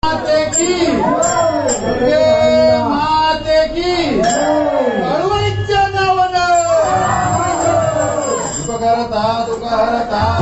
माते की दुर्गे माते की कळवळीच्या नावानं दुःख हरता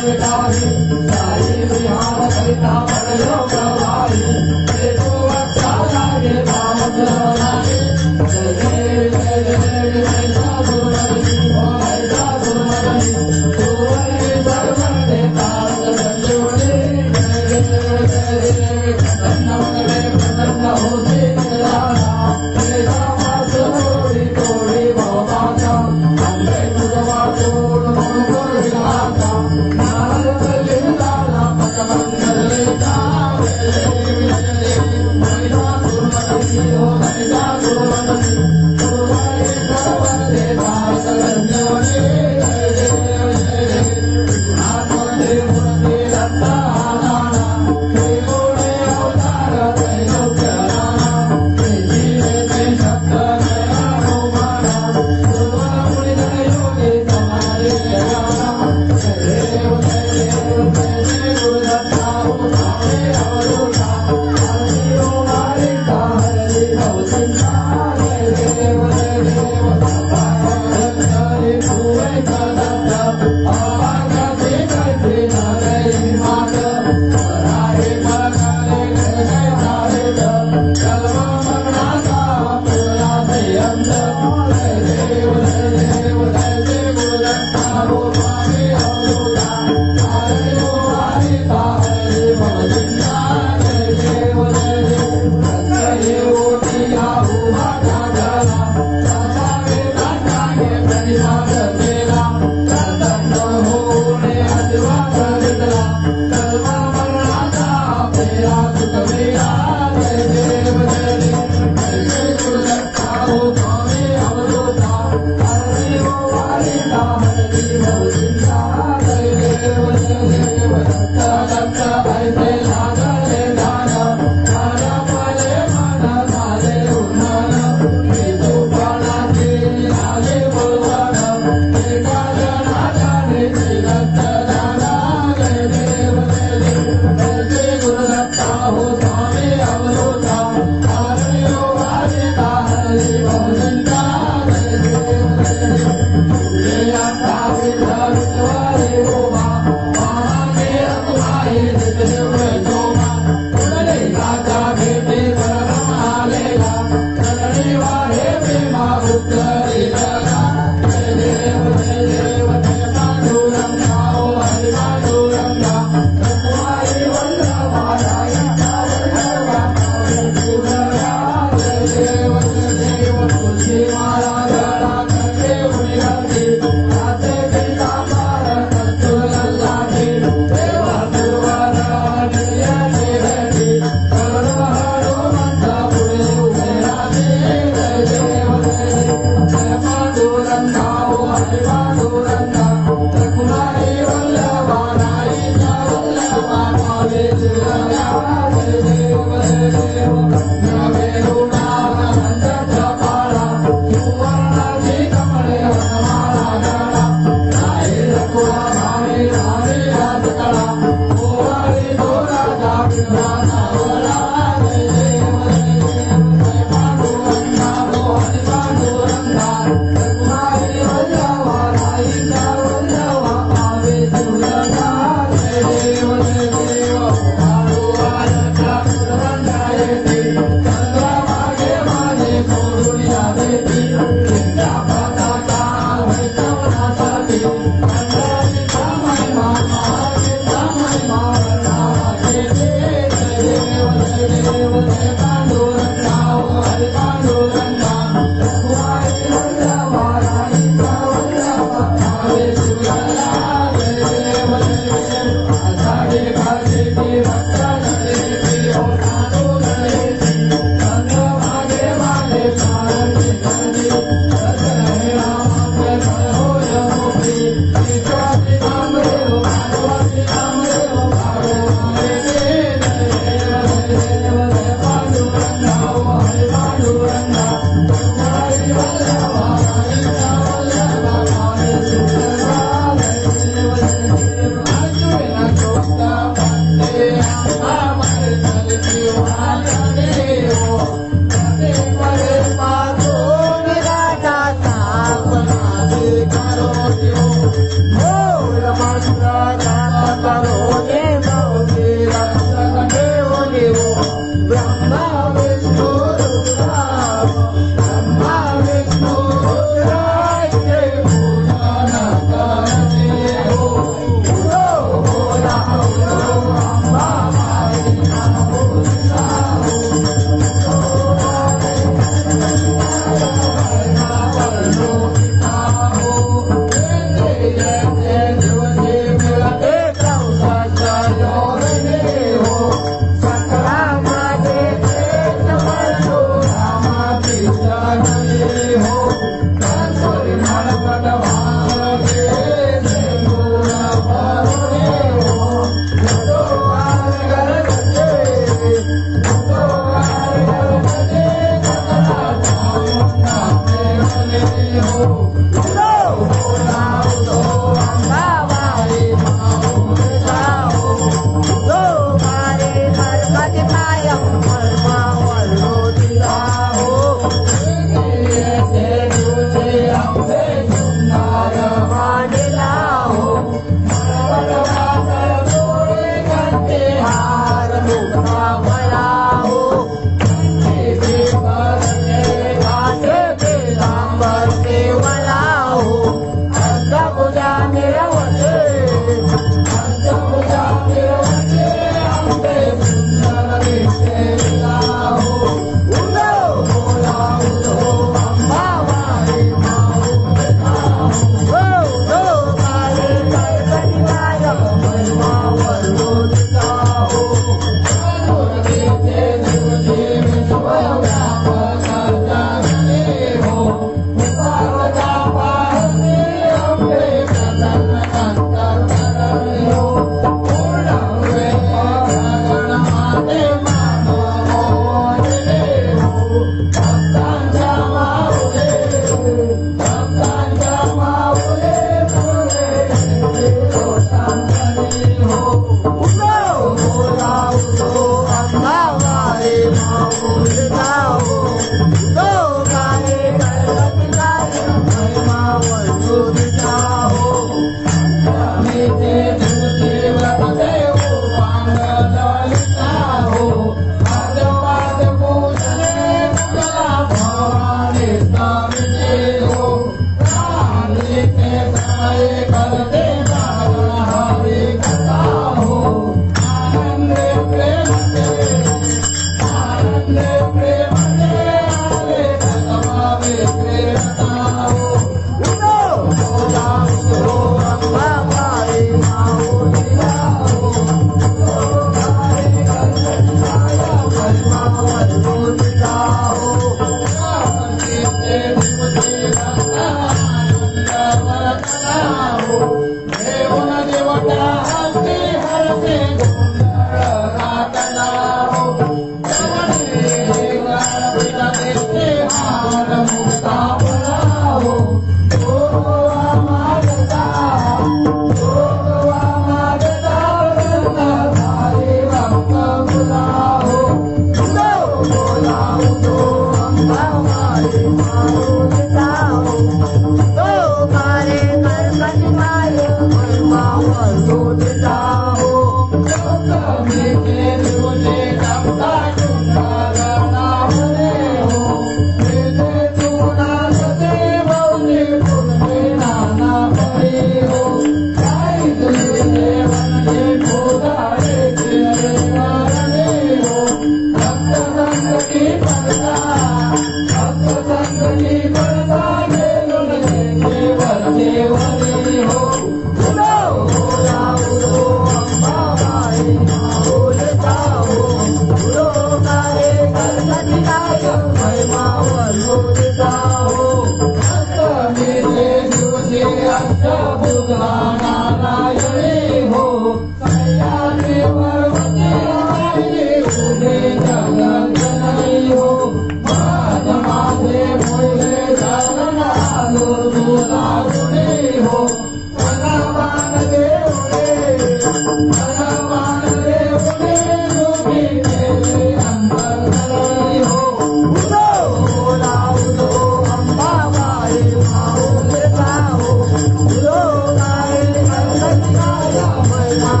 Bye.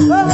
Oh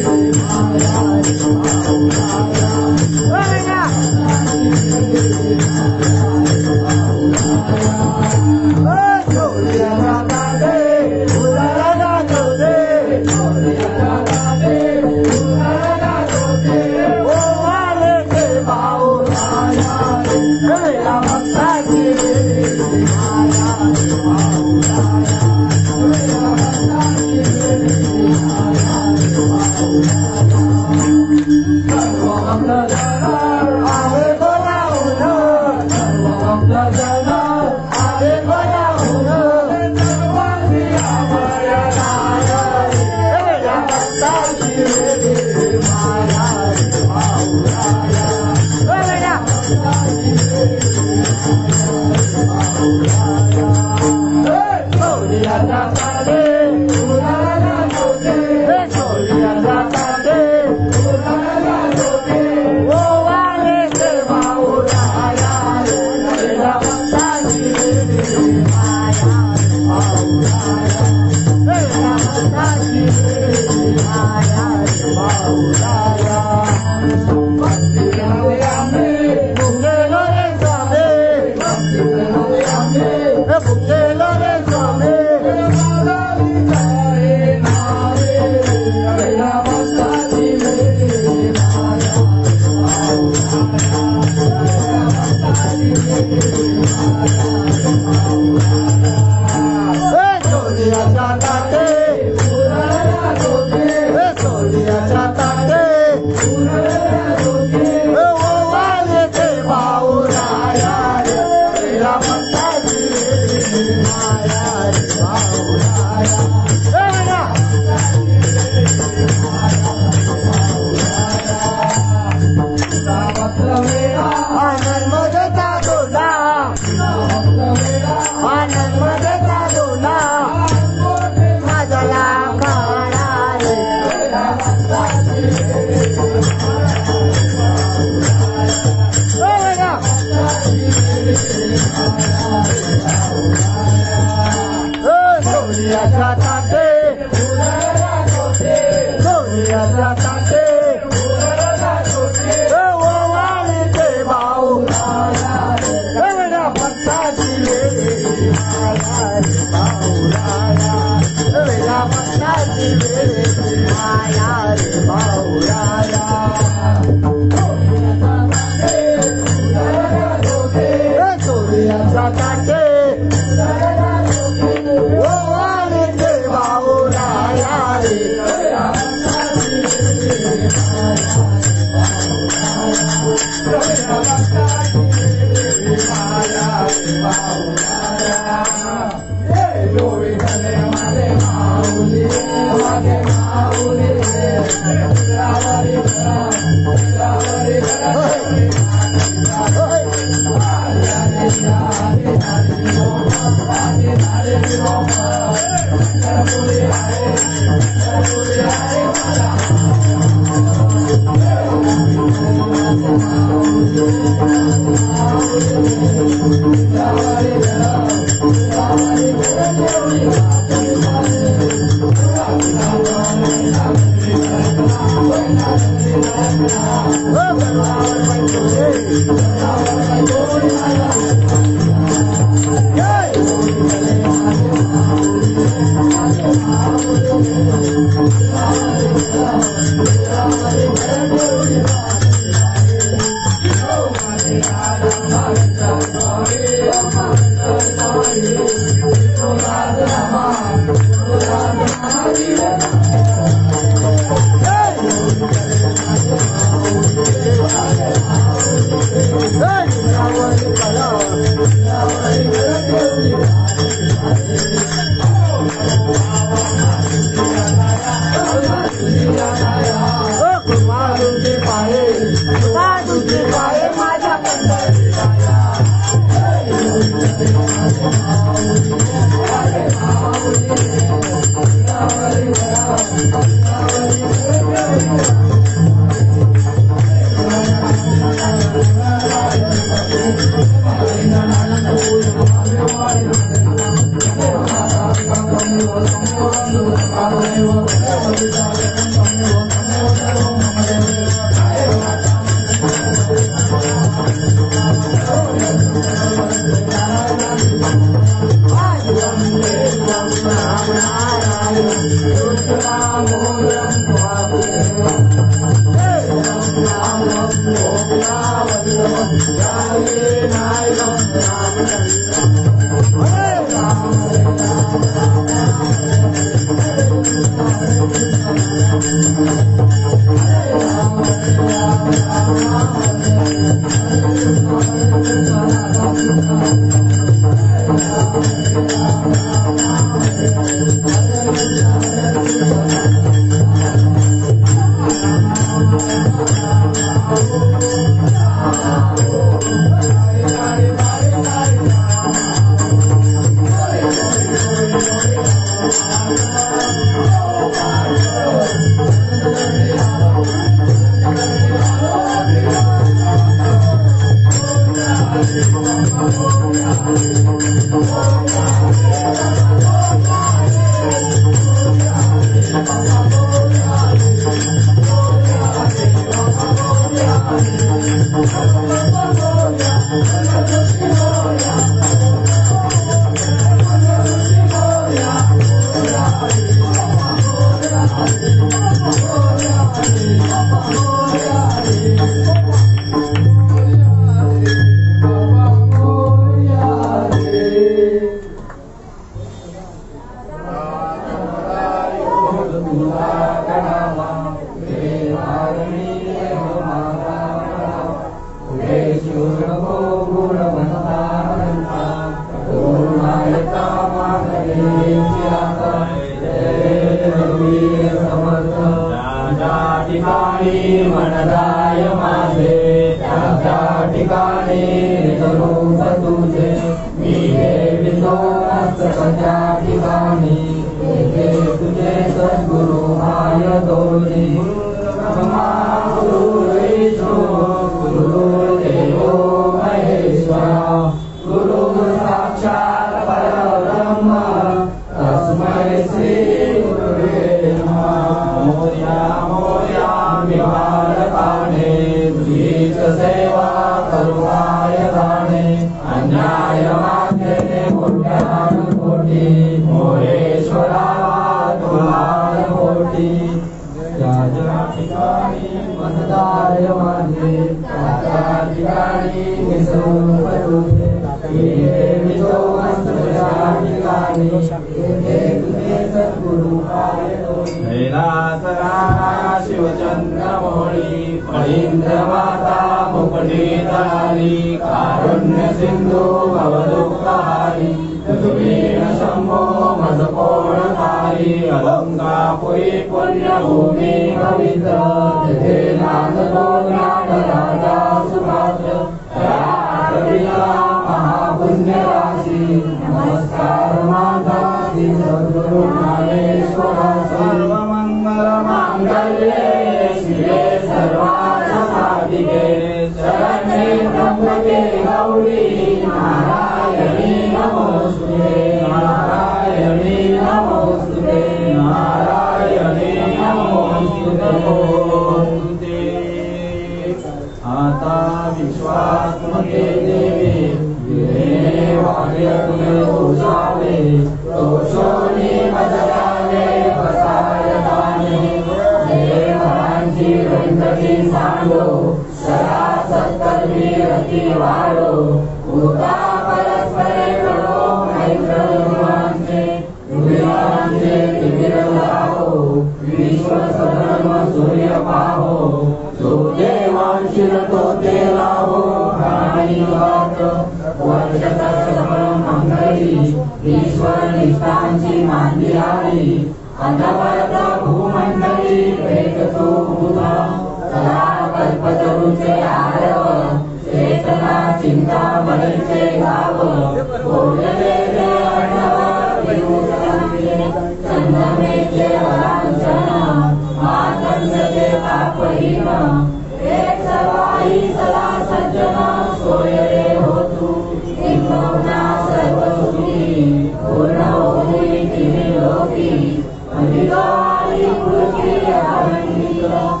Adhikari Purti Adhikara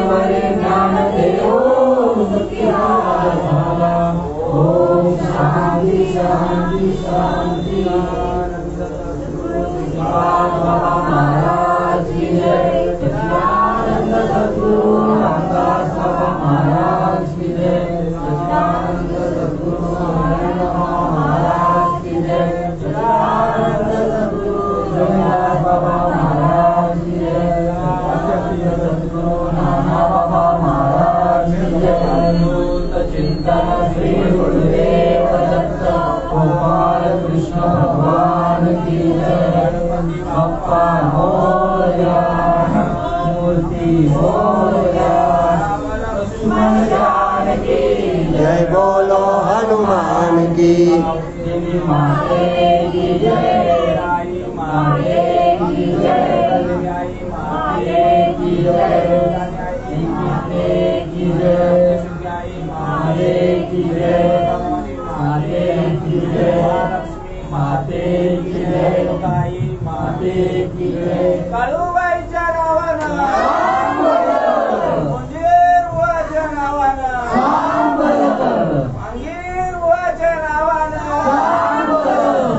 वरे ज्ञान देवो मुक्तिहार झाला। ओम शांती शांती शांती। बाबा महाराज की जय। सच्चिदानंद सद्गुरु रामदास बाबा महाराज की जय। सच्चिदानंद सद्गुरु महाराज की जय। सच्चिदानंद सद्गुरु रविदास बाबा महाराज की जय। सद्गुरु नाना बाबा महाराज की जय। चिंतन श्री गुरुदेव दत्त गोपाल कृष्ण भगवान की जय। अप्पा मोरया मूर्ति मोरया लक्ष्मण जान की जय बोलो हनुमान की। माते की जय। माते की जय। माते की जय। माते की जय। माते की जय। माते की जय। माते की जय। माते की जय। काळूबाईच्या नावानं मंगेरवाच्या नावानं मंगेरवाच्या नावानं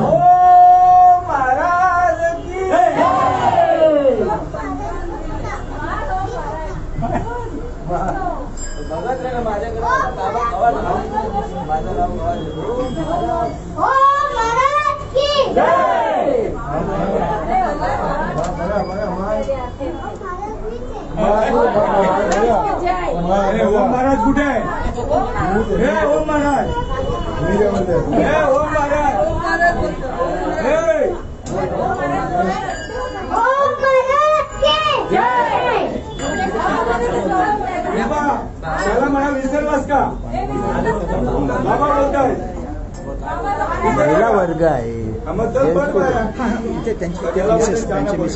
ओम महाराज की बघत रे माझ्याकडे माझं नाव ओम महाराज कुठे आहे? हे ओम महाराज, हे ओम महाराज, त्याला मला विसरलास का? बाबा बोलताय महिला वर्ग आहे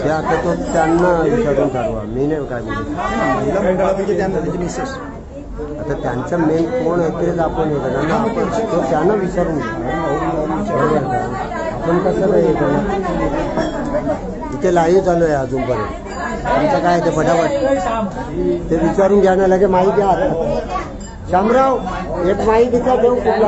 आता तो त्यांना विचारून ठरवा. मी नाही काय आता त्यांचं मेन कोण आहे तेच आपण हे करणार ना. आपण तो त्यांना विचारून घेऊ. आपण कसं काय हे करणार? इथे लाईव्ह चालू आहे अजूनपर्यंत. आमचं काय ते फटाफट ते विचारून घ्या ना. लगे माहिती द्या. शामराव एक माहितीचा देऊ कुठला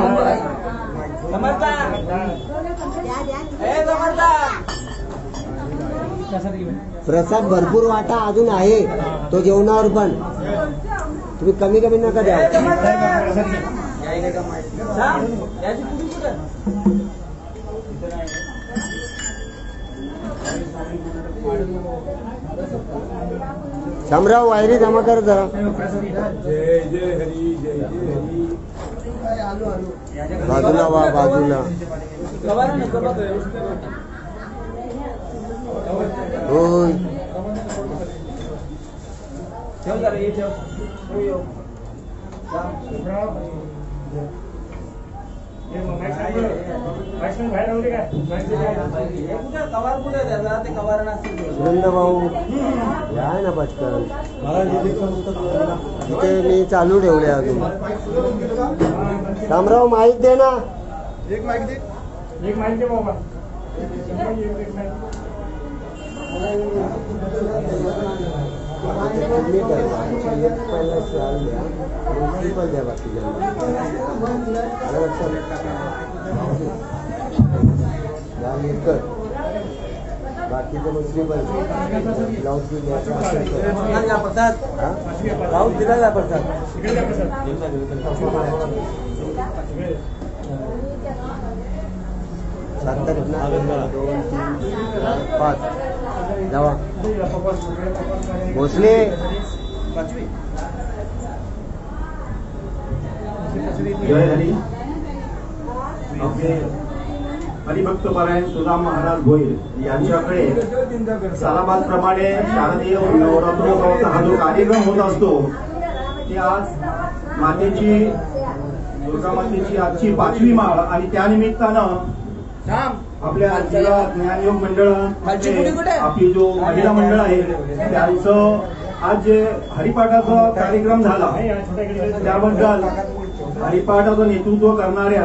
प्रसाद भरपूर वाटा अजून आहे तो जेवणावर पण तुम्ही कमी कमी नका द्या. शामराव वायरी जमा कर जरा. जय जय हरी जय जय हरी. बाजूला वा बाजूला. होय सुरेंद्र भाऊ या ना पटकन. इथे मी चालू ठेवले अजून. शामराव माईक दे ना. एक माईक दे. एक माईक दे बाबा. द्या बाकीचं मग श्रीपल ब्लाऊज ब्लाऊज दिला जा पडतात. सात तारीख 2, 3, 4, 5 जावा भोसले. जय हरी. आपले हरिभक्त पारायण सुदाम महाराज भोईर यांच्याकडे सालाबादप्रमाणे शारदीय नवरात्रोत्सवाचा हा जो कार्यक्रम होत असतो ते आज मातेची दुर्गा मातेची आजची 5वी माळ आणि त्यानिमित्तानं आपल्या जिल्हा ज्ञानयोग मंडळ आपली जो महिला मंडळ आहे त्यांचं आज जे हरिपाठाचा कार्यक्रम झाला त्याबद्दल हरिपाठाचं नेतृत्व करणाऱ्या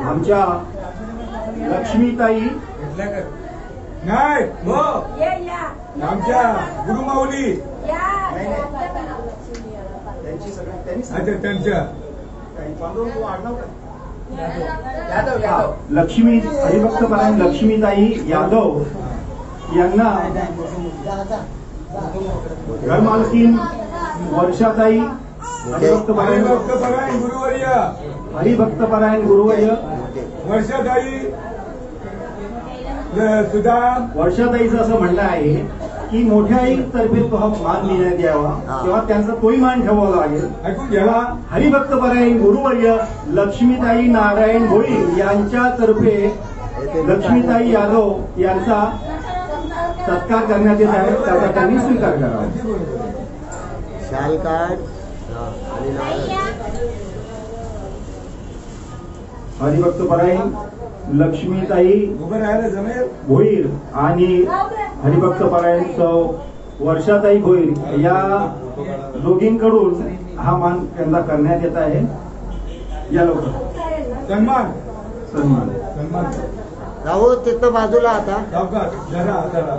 आमच्या लक्ष्मीताई नाही आमच्या गुरुमाऊली सगळे त्यांनी अच्छा त्यांच्या पांडुरंग तू आडनाव काय? यादव यादव लक्ष्मी हरिभक्तपरायण लक्ष्मीताई यादव यांना घरमालकीन वर्षाताई हरिभक्तपरायण गुरुवर्य वर्षाताई सुद्धा वर्षाताईचं असं म्हणणं आहे की मोठ्या आईतर्फे तो हा मान देण्यात यावा तेव्हा त्यांचा तोही मान ठेवावा लागेल. ऐकून तेव्हा घ्या. हरिभक्तपरायण गुरुवर्य लक्ष्मीताई नारायण भोईर यांच्यातर्फे लक्ष्मीताई यादव यांचा सत्कार करण्यात येत आहे. त्याचा त्यांनी स्वीकार करावा. शाल कार्ड आणि नारळ. हरिभक्तपरायण लक्ष्मीताई उभं राहायला जमेल. भोईर आणि हरिभक्तपरायण सौ वर्षाताई भोईर या दोघींकडून हा मान त्यांना करण्यात येत आहे. या लवकर सन्मान सन्मान. सन्मान राहू तिथं बाजूला आता. सावकाश जरा जरा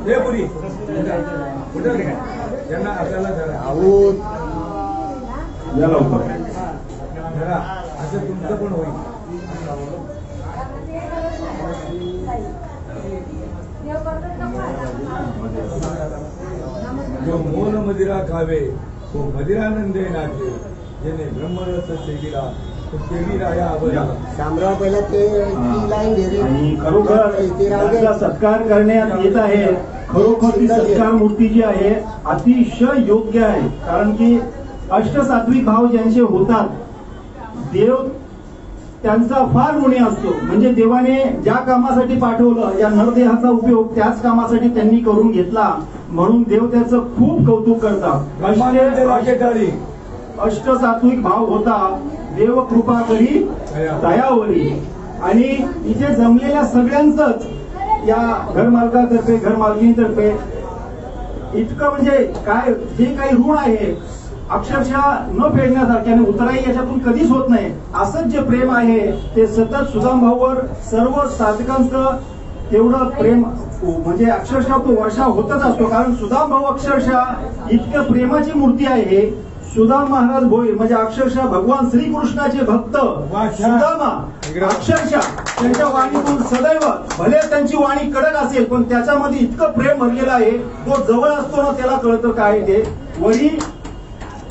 हे पुरी कुठं यांना आपल्याला जरा राहू या लवकर. जरा असं तुमचं पण होईल. जो मोल मदिरा खावे तो मदिरानंदे नाचे जेने ब्रह्मरस सेविला तो केविला या आवडला. शामराव पहिला ते ती लाईन घे आणि खरोखर त्यांचा सत्कार करण्यात येत आहे. खरोखर ती सत्कार मूर्ती जी आहे अतिशय योग्य आहे. कारण की अष्टसात्विक भाव ज्यांचे होतात देव त्यांचा फार ऋणी असतो. म्हणजे देवाने ज्या कामासाठी पाठवलं या नरदेहाचा उपयोग त्याच कामासाठी त्यांनी करून घेतला म्हणून देव त्याचं खूप कौतुक करतात. अष्टसात्विक भाव होता देव कृपा करी दयावरी. आणि इथे जमलेल्या सगळ्यांचंच या घरमालकातर्फे घरमालकीतर्फे इतकं म्हणजे काय जे काही ऋण आहे अक्षरशः न फेडण्यासारख्याने उतराई याच्यातून कधीच होत नाही. असंच जे प्रेम आहे ते सतत सुदामभाऊवर सर्व साधकांचं तेवढं प्रेम म्हणजे अक्षरशः तो वर्षा होतच असतो. कारण सुदामभाऊ अक्षरशः इतकं प्रेमाची मूर्ती आहे. सुदाम महाराज भोईर म्हणजे अक्षरशः भगवान श्रीकृष्णाचे भक्त सुदामा अक्षरशः त्यांच्या वाणीतून सदैव भले त्यांची वाणी कडक असेल पण त्याच्यामध्ये इतकं प्रेम भरलेलं आहे. तो जवळ असतो ना त्याला कळतं काय ते.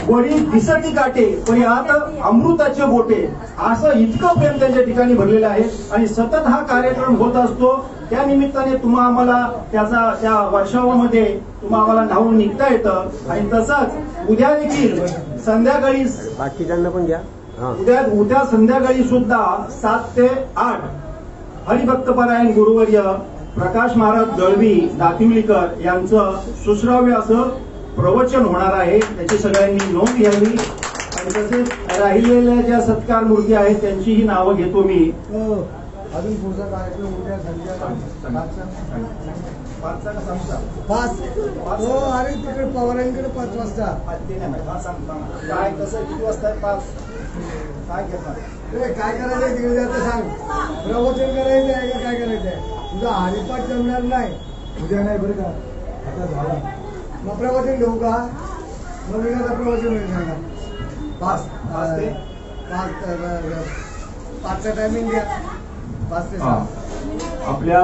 वरी दिसती काटे पण आत अमृताचे बोटे असं इतकं प्रेम त्यांच्या ठिकाणी भरलेलं आहे. आणि सतत हा कार्यक्रम होत असतो. त्या निमित्ताने तुम्हा आम्हाला त्याचा त्या वर्षावामध्ये तुम्हा आम्हाला न्हावून निघता येतं. आणि तसंच उद्या देखील संध्याकाळी बाकीच्यांना पण घ्या. उद्या संध्याकाळी सुद्धा 7 ते 8 हरिभक्तपरायण गुरुवर्य प्रकाश महाराज दळवी दातिवलीकर यांचं सुश्राव्य असं प्रवचन होणार आहे. त्याची सगळ्यांनी नोंद घ्यावी. आणि तसेच राहिलेल्या ज्या सत्कार मूर्ती आहेत त्यांचीही नावं घेतो मी. अजून पुढचा कार्यक्रम उद्या संध्याकाळी 5 अरे तिकडे पवारांकडे 5 वाजता. काय कसं किती वाजता 5 काय घेतात काय करायचंय तिकडे जातं सांग. प्रवचन करायचं आहे का काय करायचं आहे. तुझा हरिपाठ जमणार नाही उद्या नाही बरं का. आता झाला मग प्रवचन घेऊ का. मग विनाचा प्रवचन होईल सांगा. 5चा टायमिंग घ्या. 5 ते 6. आपल्या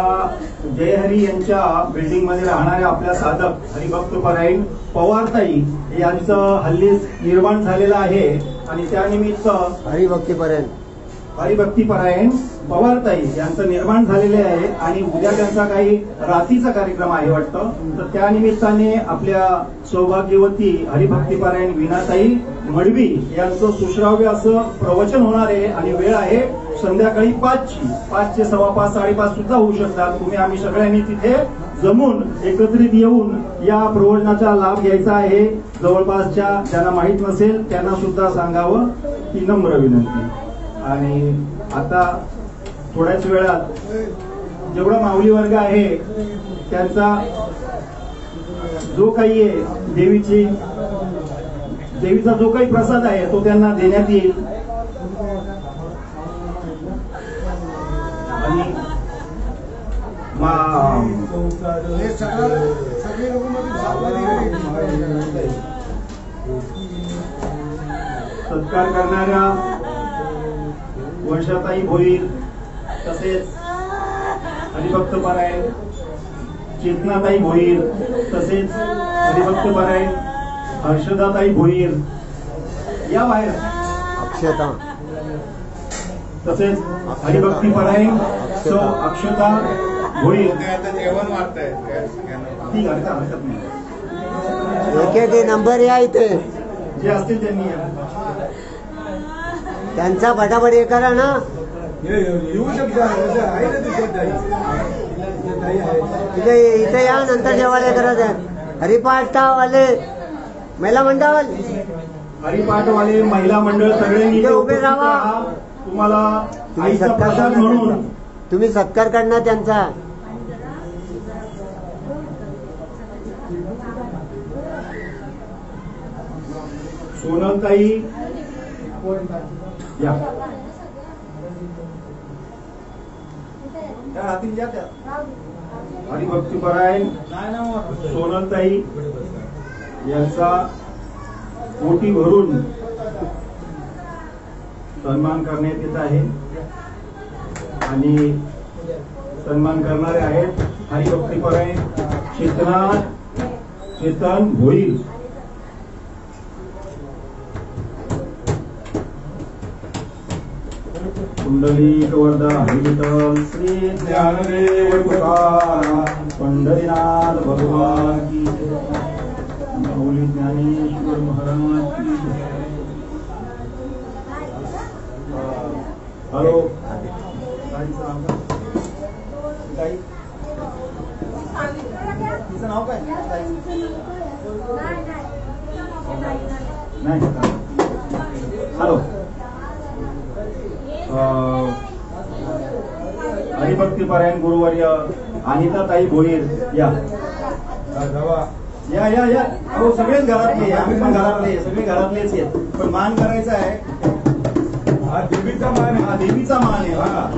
जयहरी यांच्या बिल्डिंग मध्ये राहणाऱ्या आपल्या साधक हरिभक्तपरायण पवारताई यांचं हल्लीच निर्माण झालेलं आहे. आणि त्यानिमित्त हरिभक्तीपरायण पवारताई यांचं निर्माण झालेले आहे. आणि उद्या त्यांचा काही रातीचा कार्यक्रम आहे वाटतं. तर त्या निमित्ताने आपल्या सौभाग्यवती हरिभक्तीपरायण विनाताई मडवी यांचं सुश्राव्य असं प्रवचन होणार आहे. आणि वेळ आहे संध्याकाळी 5ची. 5 ते 5:15 5:30 सुद्धा होऊ शकतात. तुम्ही आम्ही सगळ्यांनी तिथे जमून एकत्रित येऊन या प्रवचनाचा लाभ घ्यायचा आहे. जवळपासच्या ज्यांना माहीत नसेल त्यांना सुद्धा सांगावं ही नम्र विनंती. आणि आता थोड्याच वेळात जेवढा माऊली वर्ग आहे त्यांचा जो काही आहे देवीचा जो काही प्रसाद आहे तो त्यांना देण्यात येईल. आणि सगळे लोक सत्कार करणाऱ्या वर्षाताई भोईर, तसेच हरिभक्त परायण चेतनाताई भोईर, तसेच हरिभक्त परायण हर्षदाताई भोईर या बाहेर, अक्षता, तसेच हरिभक्ती परायण सौ अक्षता भोईर जेवण वाटतंय ती हरकत नाही. एक एक नंबर या इथे जे असतील त्यांनी या. त्यांचा फटाफट हे करा ना. येऊ शकता आहे ना तिथे ताई आहे. इथे या, नंतर जेवायला करत आहे. हरिपाठवाले महिला मंडळ, हरिपाठवाले महिला मंडळ सगळे इथे उभे राहा. तुम्हाला तुम्ही आईचा सत्कार प्रसाद करणार म्हणून त्यांचा. तुम्ही सत्कार करणार त्यांचा. सोनलताई या. हरिभक्तीपरायण सोनलताई यांचा पोटी भरून सन्मान करण्यात येत आहे आणि सन्मान करणारे आहेत हरिभक्तीपरायण चेतन भोईर. कुंडलिक वरदा हरिविठ्ठल श्री ज्ञानदेव तुकाराम पंढरीनाथ भगवान की माऊली ज्ञानेश्वर महाराज की. हॅलो तिचं नाव काय नाही. हॅलो हरिभक्तीपरायण गुरुवर्य अनिताताई भोईर या या या या. अहो सगळेच घरातले, आम्ही पण घरातले, सगळे घरातलेच आहेत, पण मान करायचा आहे. हा देवीचा मान आहे. हा देवीचा मान आहे. हा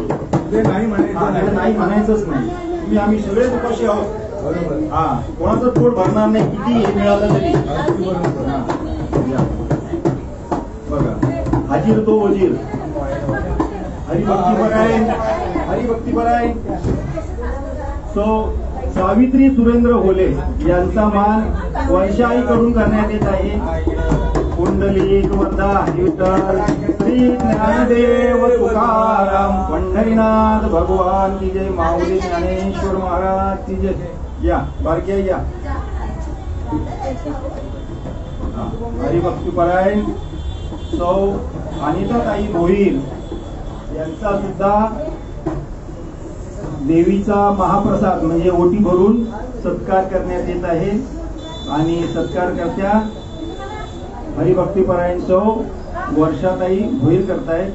ते नाही म्हणायचं नाही म्हणायचंच नाही. तुम्ही आम्ही सगळेच उपाशी आहोत. बरोबर. हा कोणाचं पोट भरणार नाही किती हे मिळालं तरी. बरोबर. हा, या. बघा हाजीर तो वजीर हरिभक्तीपरायण सो सावित्री सुरेंद्र होले यांचा मान वर्षाईकडून करण्यात येत आहे. कुंडलिक वरदा हरिविठ्ठल श्री ज्ञानदेव तुकाराम पंढरीनाथ भगवान की जय. माऊली ज्ञानेश्वर महाराज की जय. या बारक्या या. हरिभक्तीपरायण सौ अनिताताई भोईर यांचा सुद्धा देवीचा महाप्रसाद म्हणजे ओटी भरून सत्कार करण्यात येत आहे आणि सत्कारकर्त्या हरिभक्तीपरायण सौ वर्षाताई भोईर करतायत.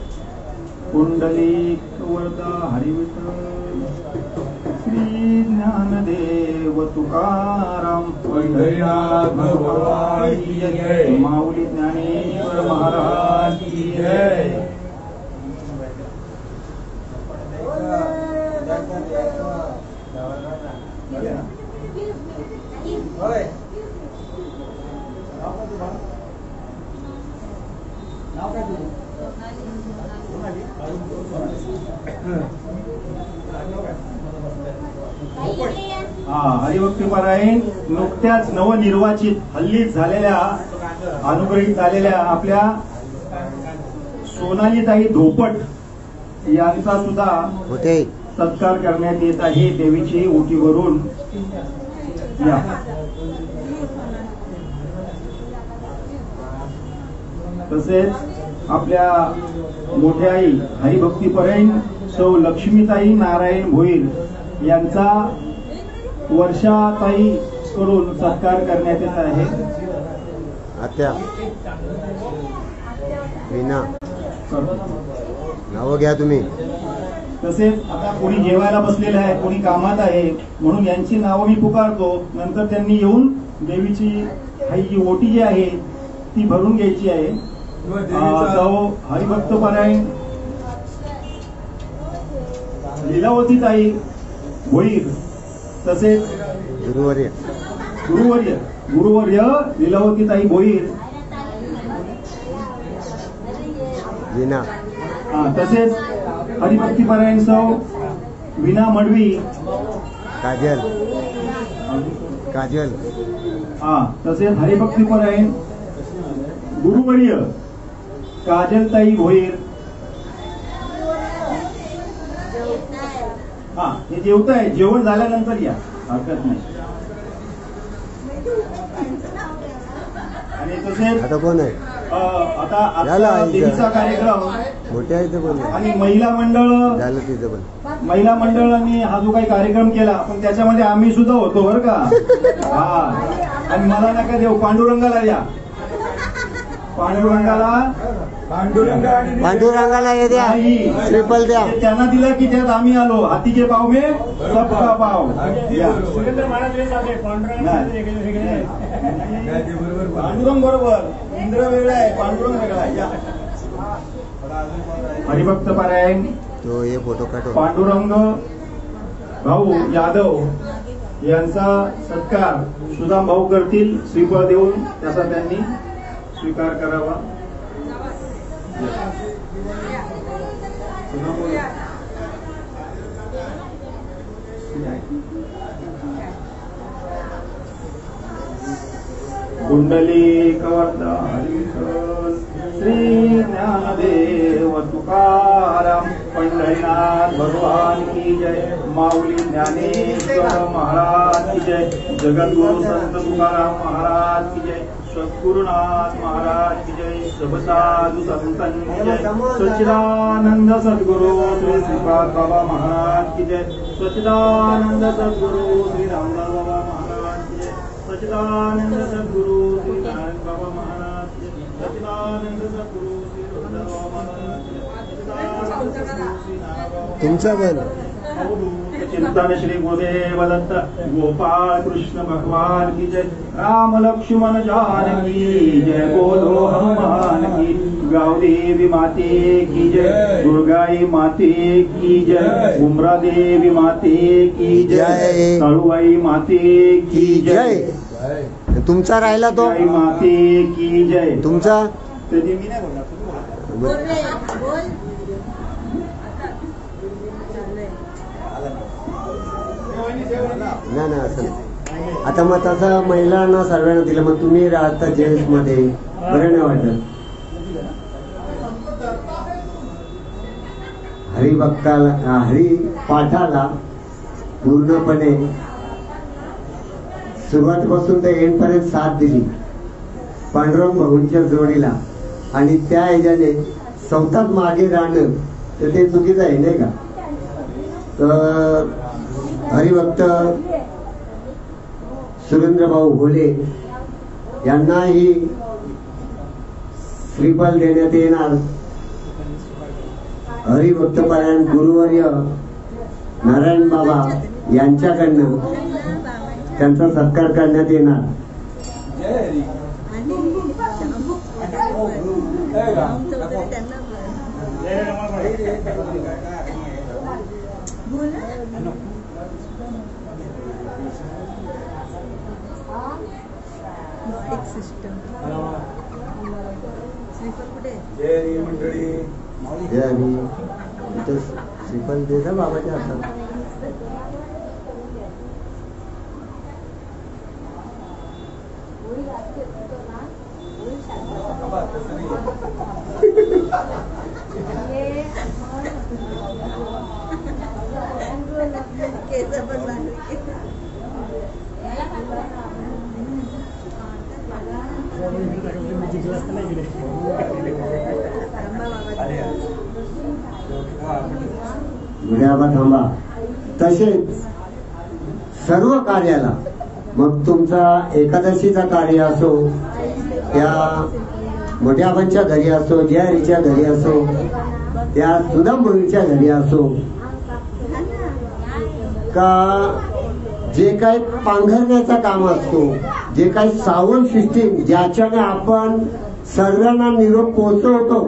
कुंडलिक वरदा हरिविठ्ठल श्री ज्ञानदेव तुकाराम पंढरीनाथ भगवान की जय. माऊली ज्ञानेश्वर महाराज की जय. हरिभक्तीपरायण नुकत्याच नवनिर्वाचित हल्लीच झालेल्या अनुग्रहित झालेल्या आपल्या सोनालीताई धोपट यांचा सुद्धा सत्कार करण्यात येत आहे देवीची ओटी भरून. या तसेच आपल्या मोठ्या आई हरिभक्तीपरायण सौ लक्ष्मीताई नारायण भोईर यांचा वर्षाताई कडून सत्कार करण्यात येत आहे. आत्या मीना नाव घ्या तुम्ही. तसेच आता कोणी जेवायला बसलेलं आहे, कोणी कामात आहे, म्हणून यांची नावं मी पुकारतो. नंतर त्यांनी येऊन देवीची ही जी ओटी जी आहे ती भरून घ्यायची आहे. सौ हरिभक्तपरायण लीलावतीताई भोईर तसेच गुरुवर्य लीलावतीताई भोईर विना तसेच हरिभक्तीपरायण सौ विना मडवी, काजल काजल तसेच हरिभक्तीपरायण गुरुवर्य काजलताई भोईर. हे जेवताय, जेवण झाल्यानंतर या, हरकत नाही. आणि तसेच आता कोण आहे? आता देवीचा कार्यक्रम मोठे आहे ते कोण आहे? आणि महिला मंडळ झालं तिथं पण महिला मंडळांनी हा जो काही कार्यक्रम केला पण त्याच्यामध्ये आम्ही सुद्धा होतो बरं का. आणि मला नका देऊ, पांडुरंगाला द्या, पांडुरंगाला हे द्या, श्रीफल द्या. त्यांना दिलं की त्यात आम्ही आलो. हातीचे पाव मे सबका पाव. पांडुरंग बरोबर, इंद्र वेगळा आहे, पांडुरंग वेगळा आहे. हरिभक्त पारायण तो हे फोटो काढो. पांडुरंग भाऊ यादव यांचा सत्कार सुदाम भाऊ करतील. श्रीफळ देऊन त्याचा त्यांनी स्वीकार करावा. कुंडली कवर्धारी श्री ज्ञानदेव तुकाराम पंढरीनाथ भगवान की जय. माऊली ज्ञानेश्वर महाराज की जय. जगद्गुरु संत तुकाराम महाराज की जय. सद्गुरुनाथ महाराज की जय. सब साधु संतन की जय. सच्चिदानंद सद्गुरु श्री श्रीपाद बाबा महाराज की जय. सच्चिदानंद सद्गुरु श्री रामदास बाबा महाराज की जय. सच्चिदानंद सद्गुरु श्री नारायण बाबा महाराज की जय. सच्चिदानंद सद्गुरु श्री रघुनाथ बाबा महाराज की जय. सच्चिदानंद सद्गुरु श्री नारायण बाबा तुमचा पण चिंतन श्री गुरुदेव दत्त गोपाल कृष्ण भगवान की जय. राम लक्ष्मण जानकी जय. बोलो हनुमान की. गावदेवी माते की जय. दुर्गाई माते की जय. उमरा देवी माते की जय. काळूबाई माते की जय. तुमचा राहिला तो माते की जय. तुमचा त्याची मी नाही बोलणार. नाही नाही असं नाही. आता मग तसं महिलांना सर्वांना दिलं, मग तुम्ही राहता जेंट्स मध्ये बरं नाही वाटत. हरिभक्ताला हरिपाठाला पूर्णपणे सुरुवातीपासून ते एंड पर्यंत साथ दिली पांडुरंग भाऊंच्या जोडीला, आणि त्या ह्याच्याने स्वतःच मागे राहणं तर ते चुकीचं आहे नाही का. तर हरिभक्त सुरेंद्रभाऊ होले यांनाही श्रीफल देण्यात येणार. हरिभक्त पारायण गुरुवर्य नारायण बाबा यांच्याकडनं त्यांचा सत्कार करण्यात येणार. श्रीफल दे ना बाबाच्या हातात. गुढ्याबा थांबा. तसेच सर्व कार्याला, मग तुमचा एकादशीचा कार्य असो, त्या मोठ्याबांच्या घरी असो, ज्या हरीच्या घरी असो, त्या सुदाम भाऊच्या घरी असो, का जे काही पांघरण्याचा काम असतो, जे काही सावंत सिस्टीम ज्याच्याने आपण सर्वांना निरोप पोहोचवतो,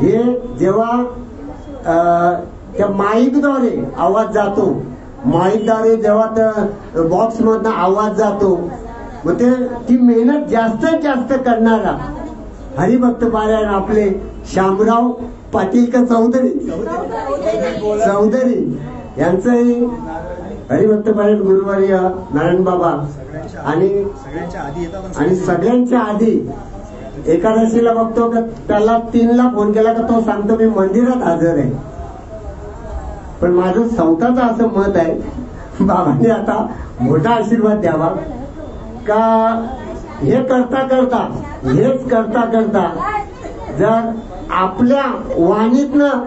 हे जेव्हा त्या माईकद्वारे आवाज जातो, माईकद्वारे जेव्हा त्या बॉक्स मधनं आवाज जातो, मग ते ती मेहनत जास्तीत जास्त करणारा हरिभक्त पारायण आपले शामराव पाटील का चौधरी यांचंही हरिभक्त पारायण गुरुवर्य नारायण बाबा आणि सगळ्यांच्या आधी एकादशीला बघतो का त्याला 3ला फोन केला का तो सांगतो मी मंदिरात हजर आहे. पण माझं स्वतःचं असं मत आहे बाबांनी आता मोठा आशीर्वाद द्यावा का हेच करता करता जर आपल्या वाणीतनं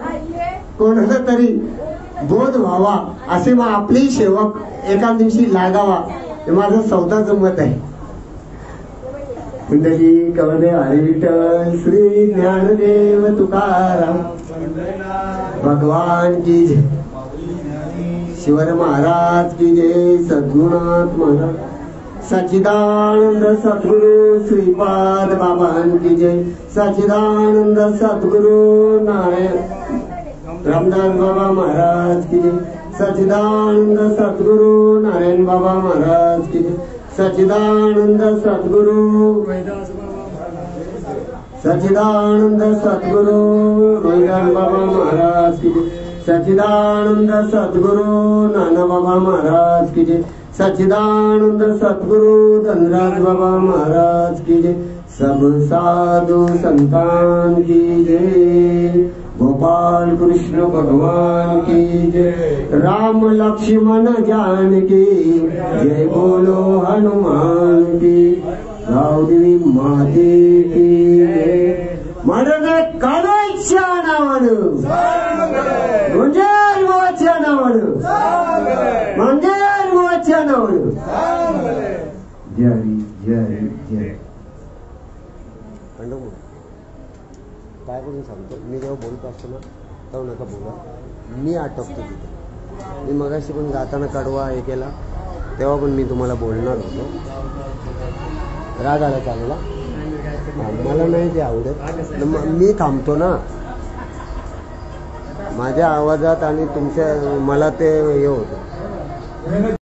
कोणाला तरी बोध व्हावा असे मग आपली सेवक एका दिवशी लागावा हे माझं स्वतःचं मत आहे. कुंडली कवने हरी विठ्ठल श्री ज्ञानदेव तुकाराम भगवान की जय. शिवर महाराज की जय. सद्गुणात महाराज सच्चिदानंद सद्गुरु श्रीपाद बाबान की जय. सच्चिदानंद सद्गुरु नारायण रामदास बाबा महाराज की जय. सच्चिदानंद सद्गुरु नारायण बाबा महाराज की जय. सच्चिदानंद सद्गुरु रोहिदास बाबा महाराज की जय. सच्चिदानंद सद्गुरु नाना बाबा महाराज की जय. सच्चिदानंद सद्गुरु धनराज बाबा महाराज की जय. सब साधु संतान की जय. गोपाल कृष्ण भगवान की जय. राम लक्ष्मण जानकी जय. बोलो हनुमान की. गावदेवी माते की जय. मानवे कानाच्या नावानं मंगेर मोच्या नावानं मंगेर मोच्या नावानं जय जय जय. काय करून सांगतो मी जेव्हा बोलत असतो ना तेव्हा नका बोला. मी आटपतो तिथे. मी मगाशी पण गाताना कडवा हे केला तेव्हा पण मी तुम्हाला बोलणार होतो. राग आला चालला मला नाही ते आवडत. मी थांबतो ना माझ्या आवाजात आणि तुमच्या मला ते हे होतं.